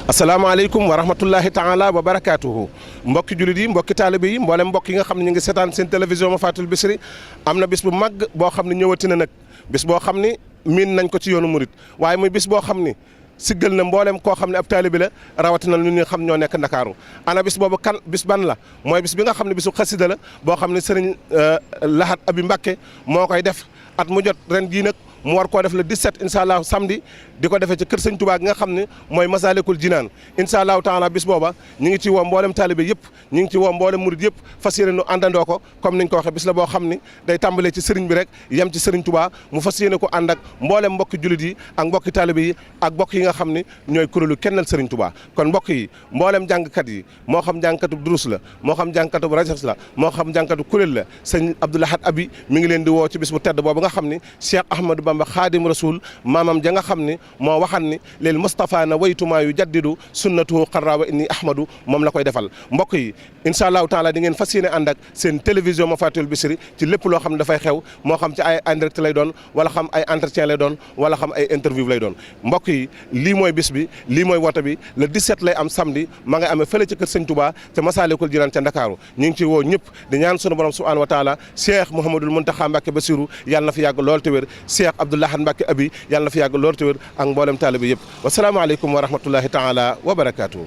asalaamaaleykum wa rahmatullahi taala wa barakaatuhu mbokki jullit yi mbokki taalibe yi mboolem mbokk yi nga xam ne ñu ngi seetaan seen télévision ma fatul Bichri am na bis bu mag boo xam ne ñëwati na nag bis boo xam ni miin nañ ko ci yoonu murit waaye muy bis boo xam ni siggal na mboolem koo xam ne ab taalibe la rawatina ñun ñi xam ñoo nekk Ndakaaru ana bis boobu kan bis ban la mooy bis bi nga xam ne bisu xasida la boo xam ne Serigne Lahat Abi Mbacké moo koy def at mu jot ren jii nag mu war koo def le 17 incha allah samedi di ko defee ci kër sëñ Touba gi nga xam ne mooy Massalikul Jinan incha allahu taala bis booba ñu ngi ci woo mboolem taalibe yëpp ñu ngi ci woo mboolem murid yëpp fas yéene nu àndandoo ko comme niñ ko waxee bis la boo xam ni day tàmbalee ci sëriñ bi rek yem ci sëriñ Touba mu fas yéene ko ànd ak mboolem mbokki jullit yi ak mbokki taalibe yi ak mbokk yi nga xam ne ñooy kuréelu kennal sëriñ Touba kon mbokk yi mboolem jàngkat yi moo xam jàngkatu durus la moo xam jàngkatu rajas la moo xam jàngkatu kuréel la sëñ Abdou Lahat Abi mi ngi leen di woo ci bis bu tedd boobu nga xam ni Cheikh Ahmadou Bamba Khadim Rasoul maamam ja nga xam ni moo waxan ni leel Moustapha na waytumaa yu jaddidu sunnatuhu xarra wa inni ahmadu moom la koy defal mbokk yi incha allahu taala di ngeen fas yéene ànd ak seen télévision ma fatul Bichri ci lépp loo xam ne dafay xew moo xam ci ay en direct lay doon wala xam ay entretien lay doon wala xam ay interview lay doon mbokk yi lii mooy bis bi lii mooy wote bi le 17 lay am samedi ma nga amee fële ci kër sëñ Touba te Massalikul Jinan ca Ndakaaru ñu ngi ci woo ñëpp di ñaan sunu borom subhanahu wa taala Cheikh Mouhamadoul Mountakha Mbacké Bassirou yàlla na fi yàgg lool te wér Cheikh Abdou Lahat Mbacké Abi yàlla na fi yàgg lool te wér ak mboolem taalibe yëpp wasalaamaaleykum wa rahmatullahi taala wa barakaatuhu.